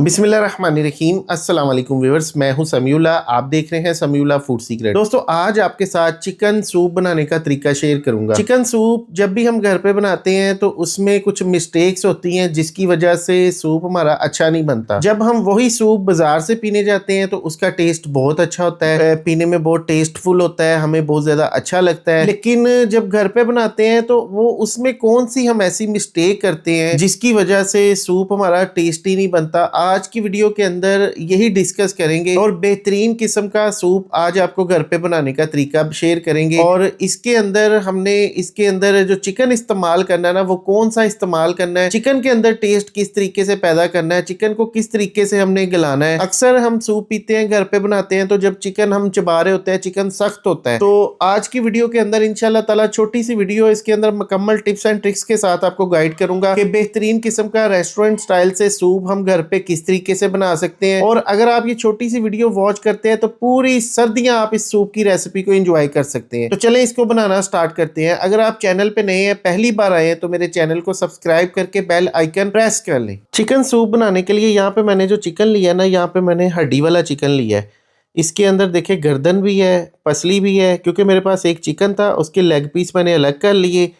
बिस्मिल्लाहिर्रहमानिर्रहीम। अस्सलाम वालेकुम व्यूअर्स, मैं हूं समीउल्ला। आप देख रहे हैं समीउल्ला फूड सीक्रेट। दोस्तों, आज आपके साथ चिकन सूप बनाने का तरीका शेयर करूंगा। चिकन सूप जब भी हम घर पे बनाते हैं तो उसमें कुछ मिस्टेक्स होती हैं जिसकी वजह से सूप हमारा अच्छा नहीं बनता। जब हम वही सूप बाजार से पीने जाते हैं तो उसका टेस्ट बहुत अच्छा होता है, पीने में बहुत टेस्टफुल होता है, हमें बहुत ज्यादा अच्छा लगता है। लेकिन जब घर पे बनाते हैं तो वो उसमें कौन सी हम ऐसी मिस्टेक करते हैं जिसकी वजह से सूप हमारा टेस्टी नहीं बनता। आज की वीडियो के अंदर यही डिस्कस करेंगे और बेहतरीन किस्म का सूप आज आपको घर पे बनाने का तरीका शेयर करेंगे। और इसके अंदर जो चिकन इस्तेमाल करना है ना, वो कौन सा इस्तेमाल करना है, चिकन के अंदर टेस्ट किस तरीके से पैदा करना है, चिकन को किस तरीके से हमने गलाना है। अक्सर हम सूप पीते हैं, घर पे बनाते हैं, तो जब चिकन हम चबा रहे होते हैं चिकन सख्त होता है। तो आज की वीडियो के अंदर इंशाल्लाह ताला छोटी सी वीडियो, इसके अंदर मुकम्मल टिप्स एंड ट्रिक्स के साथ आपको गाइड करूंगा कि बेहतरीन किस्म का रेस्टोरेंट स्टाइल से सूप हम घर पे किस तरीके से बना सकते हैं। और अगर आप ये छोटी सी वीडियो वॉच करते हैं तो पूरी सर्दियां आप इस सूप की रेसिपी को एंजॉय कर सकते हैं। तो चलें इसको बनाना स्टार्ट करते हैं। अगर आप चैनल पे नए हैं, पहली बार आए हैं, तो मेरे चैनल को सब्सक्राइब करके बेल आइकन प्रेस कर लें। चिकन सूप बनाने के लिए यहाँ पे मैंने जो चिकन लिया ना, यहाँ पे मैंने हड्डी वाला चिकन लिया है। इसके अंदर देखिए गर्दन भी है, पसली भी है, क्योंकि मेरे पास एक चिकन था, उसके लेग पीस मैंने अलग कर लिए।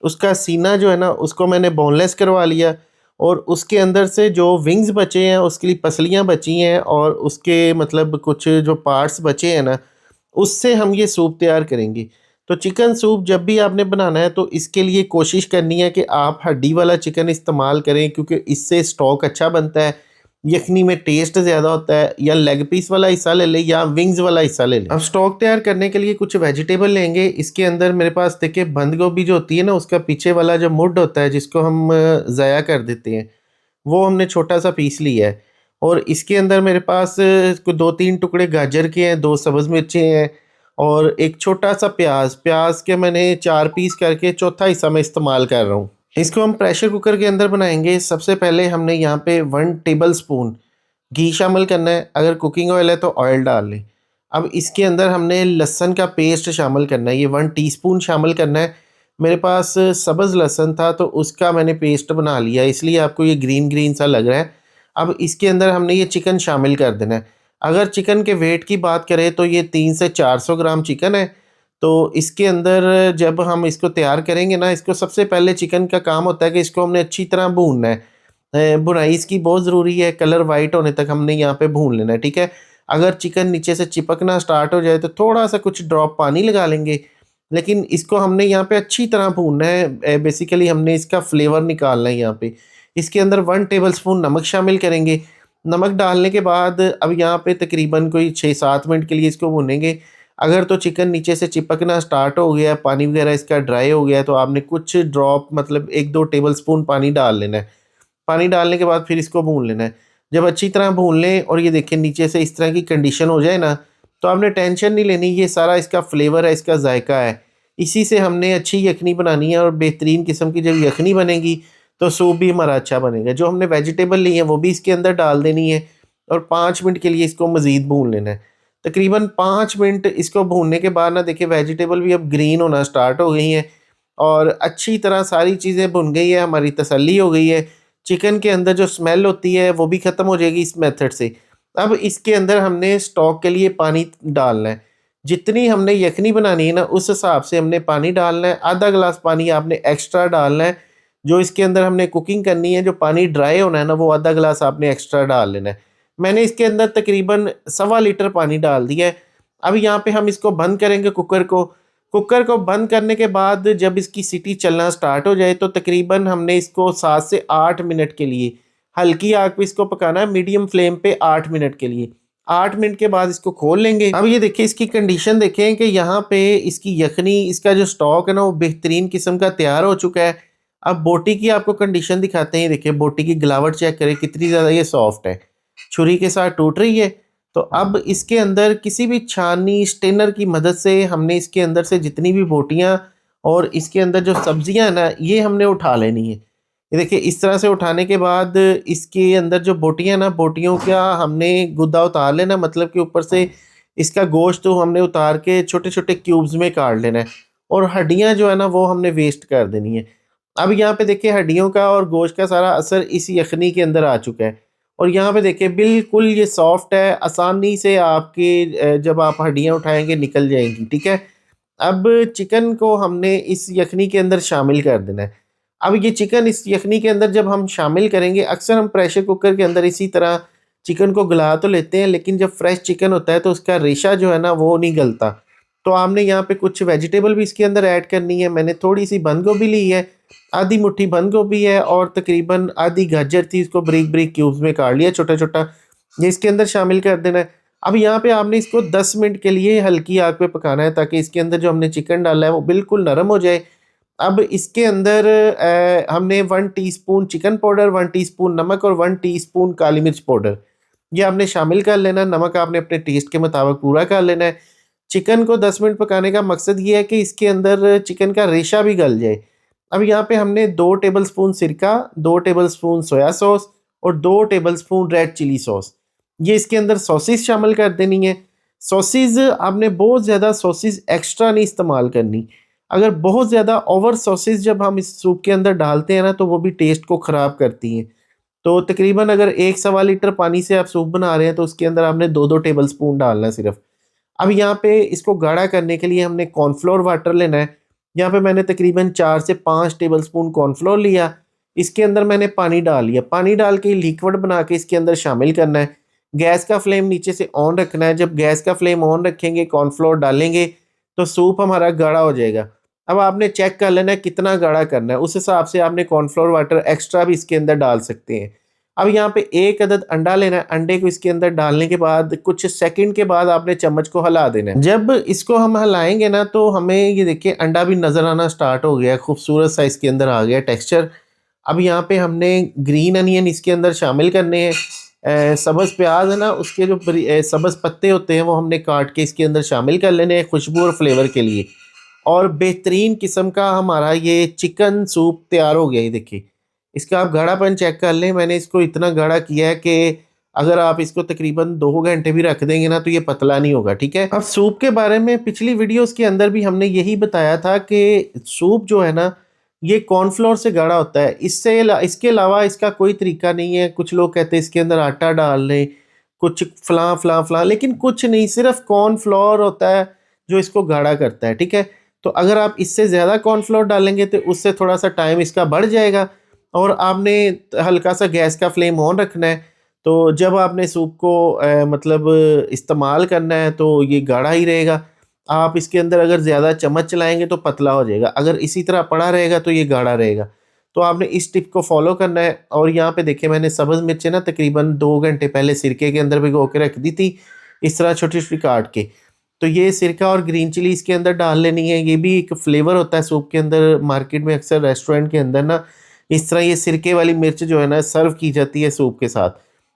उसका सीना जो है ना, उसको मैंने बोनलेस करवा लिया और उसके अंदर से जो विंग्स बचे हैं, उसके लिए पसलियाँ बची हैं और उसके मतलब कुछ जो पार्ट्स बचे हैं ना, उससे हम ये सूप तैयार करेंगे। तो चिकन सूप जब भी आपने बनाना है तो इसके लिए कोशिश करनी है कि आप हड्डी वाला चिकन इस्तेमाल करें, क्योंकि इससे स्टॉक अच्छा बनता है, यखनी में टेस्ट ज़्यादा होता है। या लेग पीस वाला हिस्सा ले लें या विंग्स वाला हिस्सा ले लें। अब स्टॉक तैयार करने के लिए कुछ वेजिटेबल लेंगे। इसके अंदर मेरे पास देखिए बंद गोभी जो होती है ना, उसका पीछे वाला जो मुड होता है जिसको हम ज़ाया कर देते हैं, वो हमने छोटा सा पीस लिया है। और इसके अंदर मेरे पास कुछ 2-3 टुकड़े गाजर के हैं, 2 सब्ज़ मिर्चें हैं और एक छोटा सा प्याज। प्याज के मैंने 4 पीस करके चौथा हिस्सा मैं इस्तेमाल कर रहा हूँ। इसको हम प्रेशर कुकर के अंदर बनाएंगे। सबसे पहले हमने यहाँ पे 1 टेबल स्पून घी शामिल करना है। अगर कुकिंग ऑयल है तो ऑयल डाल लें। अब इसके अंदर हमने लहसुन का पेस्ट शामिल करना है, ये 1 टीस्पून शामिल करना है। मेरे पास सब्ज़ लहसुन था तो उसका मैंने पेस्ट बना लिया, इसलिए आपको ये ग्रीन ग्रीन सा लग रहा है। अब इसके अंदर हमने ये चिकन शामिल कर देना है। अगर चिकन के वेट की बात करें तो ये 300 से 400 ग्राम चिकन है। तो इसके अंदर जब हम इसको तैयार करेंगे ना, इसको सबसे पहले चिकन का काम होता है कि इसको हमने अच्छी तरह भूनना है। भुनाई इसकी बहुत ज़रूरी है, कलर वाइट होने तक हमने यहाँ पे भून लेना है, ठीक है। अगर चिकन नीचे से चिपकना स्टार्ट हो जाए तो थोड़ा सा कुछ ड्रॉप पानी लगा लेंगे, लेकिन इसको हमने यहाँ पे अच्छी तरह भूनना है। बेसिकली हमने इसका फ्लेवर निकालना है यहाँ पे। इसके अंदर 1 टेबल स्पून नमक शामिल करेंगे। नमक डालने के बाद अब यहाँ पे तकरीबन कोई 6-7 मिनट के लिए इसको भूनेंगे। अगर तो चिकन नीचे से चिपकना स्टार्ट हो गया, पानी वगैरह इसका ड्राई हो गया, तो आपने कुछ ड्रॉप मतलब 1-2 टेबल स्पून पानी डाल लेना है। पानी डालने के बाद फिर इसको भून लेना है। जब अच्छी तरह भून लें और ये देखें नीचे से इस तरह की कंडीशन हो जाए ना, तो आपने टेंशन नहीं लेनी, ये सारा इसका फ्लेवर है, इसका जायका है। इसी से हमने अच्छी यखनी बनानी है और बेहतरीन किस्म की जब यखनी बनेगी तो सूप भी हमारा अच्छा बनेगा। जो हमने वेजिटेबल ली है वो भी इसके अंदर डाल देनी है और 5 मिनट के लिए इसको मज़ीद भून लेना है। तकरीबन 5 मिनट इसको भूनने के बाद ना देखिए वेजिटेबल भी अब ग्रीन होना स्टार्ट हो गई हैं और अच्छी तरह सारी चीज़ें भुन गई है, हमारी तसल्ली हो गई है। चिकन के अंदर जो स्मेल होती है वो भी ख़त्म हो जाएगी इस मेथड से। अब इसके अंदर हमने स्टॉक के लिए पानी डालना है। जितनी हमने यखनी बनानी है ना, उस हिसाब से हमने पानी डालना है। आधा गिलास पानी आपने एक्स्ट्रा डालना है। जो इसके अंदर हमने कुकिंग करनी है, जो पानी ड्राई होना है ना, वो आधा गिलास आपने एक्स्ट्रा डाल लेना है। मैंने इसके अंदर तकरीबन 1.25 लीटर पानी डाल दिया है। अब यहाँ पे हम इसको बंद करेंगे कुकर को। कुकर को बंद करने के बाद जब इसकी सीटी चलना स्टार्ट हो जाए तो तकरीबन हमने इसको 7 से 8 मिनट के लिए हल्की आग पे इसको पकाना है, मीडियम फ्लेम पे 8 मिनट के लिए। 8 मिनट के बाद इसको खोल लेंगे। अब ये देखिए इसकी कंडीशन देखें कि यहाँ पे इसकी यखनी, इसका जो स्टॉक है ना, वो बेहतरीन किस्म का तैयार हो चुका है। अब बोटी की आपको कंडीशन दिखाते हैं। देखिए बोटी की गिलावट चेक करें कितनी ज़्यादा ये सॉफ्ट है, छुरी के साथ टूट रही है। तो अब इसके अंदर किसी भी छाननी स्टेनर की मदद से हमने इसके अंदर से जितनी भी बोटियाँ और इसके अंदर जो सब्जियां हैं ना, ये हमने उठा लेनी है। ये देखिए इस तरह से उठाने के बाद इसके अंदर जो बोटियां ना, बोटियों का हमने गुद्दा उतार लेना, मतलब कि ऊपर से इसका गोश्त तो हमने उतार के छोटे छोटे क्यूब्स में काट लेना है और हड्डियां जो है ना वो हमने वेस्ट कर देनी है। अब यहाँ पे देखिए हड्डियों का और गोश्त का सारा असर इस यखनी के अंदर आ चुका है और यहाँ पे देखिए बिल्कुल ये सॉफ्ट है, आसानी से आपके जब आप हड्डियाँ उठाएंगे निकल जाएंगी। ठीक है, अब चिकन को हमने इस यखनी के अंदर शामिल कर देना है। अब ये चिकन इस यखनी के अंदर जब हम शामिल करेंगे, अक्सर हम प्रेशर कुकर के अंदर इसी तरह चिकन को गला तो लेते हैं, लेकिन जब फ्रेश चिकन होता है तो उसका रेशा जो है ना वो नहीं गलता। तो हमने यहाँ पे कुछ वेजिटेबल भी इसके अंदर ऐड करनी है। मैंने थोड़ी सी बंद गोभी ली है, आधी मुट्ठी बंद गोभी है और तकरीबन आधी गाजर थी, इसको ब्रीक ब्रीक क्यूब्स में काट लिया छोटा छोटा, ये इसके अंदर शामिल कर देना है। अब यहाँ पे आपने इसको 10 मिनट के लिए हल्की आग पे पकाना है ताकि इसके अंदर जो हमने चिकन डाला है वो बिल्कुल नरम हो जाए। अब इसके अंदर हमने 1 टीस्पून चिकन पाउडर, 1 टीस्पून नमक और 1 टीस्पून काली मिर्च पाउडर ये आपने शामिल कर लेना। नमक आपने अपने टेस्ट के मुताबिक पूरा कर लेना है। चिकन को 10 मिनट पकाने का मकसद ये है कि इसके अंदर चिकन का रेशा भी गल जाए। अब यहाँ पे हमने 2 टेबलस्पून सिरका, 2 टेबलस्पून सोया सॉस और 2 टेबलस्पून रेड चिली सॉस ये इसके अंदर सॉसेस शामिल कर देनी है। सॉसेस आपने बहुत ज़्यादा सॉसेस एक्स्ट्रा नहीं इस्तेमाल करनी। अगर बहुत ज़्यादा ओवर सॉसेस जब हम इस सूप के अंदर डालते हैं ना तो वो भी टेस्ट को ख़राब करती हैं। तो तकरीबन अगर 1 सवा लीटर पानी से आप सूप बना रहे हैं तो उसके अंदर आपने 2-2 टेबलस्पून डालना है सिर्फ। अब यहाँ पे इसको गाढ़ा करने के लिए हमने कॉर्नफ्लोर वाटर लेना है। यहाँ पे मैंने तकरीबन 4 से 5 टेबलस्पून कॉर्नफ्लोर लिया, इसके अंदर मैंने पानी डाल लिया। पानी डाल के लिक्विड बना के इसके अंदर शामिल करना है। गैस का फ्लेम नीचे से ऑन रखना है। जब गैस का फ्लेम ऑन रखेंगे, कॉर्नफ्लोर डालेंगे तो सूप हमारा गाढ़ा हो जाएगा। अब आपने चेक कर लेना है कितना गाढ़ा करना है, उस हिसाब से आपने कॉर्नफ्लोर वाटर एक्स्ट्रा भी इसके अंदर डाल सकते हैं। अब यहाँ पे 1 अदद अंडा लेना है। अंडे को इसके अंदर डालने के बाद कुछ सेकंड के बाद आपने चम्मच को हिला देना है। जब इसको हम हिलाएंगे ना तो हमें ये देखिए अंडा भी नज़र आना स्टार्ट हो गया, खूबसूरत सा इसके अंदर आ गया टेक्सचर। अब यहाँ पे हमने ग्रीन अनियन इसके अंदर शामिल करने हैं। सब्ज़ प्याज है ना, उसके जो सब्ज़ पत्ते होते हैं वो हमने काट के इसके अंदर शामिल कर लेने हैं खुशबू और फ्लेवर के लिए। और बेहतरीन किस्म का हमारा ये चिकन सूप तैयार हो गया। ये देखिए इसका आप गाढ़ापन चेक कर लें। मैंने इसको इतना गाढ़ा किया है कि अगर आप इसको तकरीबन 2 घंटे भी रख देंगे ना तो ये पतला नहीं होगा। ठीक है, अब सूप के बारे में पिछली वीडियोस के अंदर भी हमने यही बताया था कि सूप जो है ना ये कॉर्नफ्लोर से गाढ़ा होता है। इसके अलावा इसका कोई तरीका नहीं है। कुछ लोग कहते हैं इसके अंदर आटा डाल लें, कुछ फलां फलां फलां, लेकिन कुछ नहीं, सिर्फ कॉर्नफ्लोर होता है जो इसको गाढ़ा करता है। ठीक है, तो अगर आप इससे ज़्यादा कॉर्नफ्लोर डालेंगे तो उससे थोड़ा सा टाइम इसका बढ़ जाएगा और आपने हल्का सा गैस का फ्लेम ऑन रखना है। तो जब आपने सूप को मतलब इस्तेमाल करना है तो ये गाढ़ा ही रहेगा। आप इसके अंदर अगर ज़्यादा चम्मच चलाएंगे तो पतला हो जाएगा, अगर इसी तरह पड़ा रहेगा तो ये गाढ़ा रहेगा। तो आपने इस टिप को फॉलो करना है। और यहाँ पे देखिए मैंने सब्ज़ मिर्चें ना तकरीबन 2 घंटे पहले सिरके के अंदर भिगो के रख दी थी, इस तरह छोटी छोटी काट के। तो ये सिरका और ग्रीन चिली इसके अंदर डाल लेनी है। ये भी एक फ्लेवर होता है सूप के अंदर। मार्केट में अक्सर रेस्टोरेंट के अंदर ना इस तरह ये सिरके वाली मिर्च जो है ना सर्व की जाती है सूप के साथ,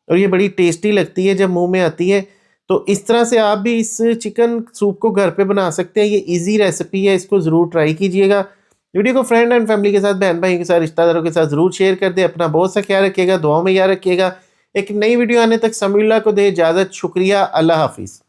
और ये बड़ी टेस्टी लगती है जब मुंह में आती है। तो इस तरह से आप भी इस चिकन सूप को घर पे बना सकते हैं। ये इजी रेसिपी है, इसको ज़रूर ट्राई कीजिएगा। वीडियो को फ्रेंड एंड फैमिली के साथ, बहन भाई के साथ, रिश्तेदारों के साथ ज़रूर शेयर कर दें। अपना बहुत सा ख्याल रखिएगा, दुआओं में याद रखिएगा। एक नई वीडियो आने तक समीउल्लाह को दे इजाज़त। शुक्रिया, अल्लाह हाफिज़।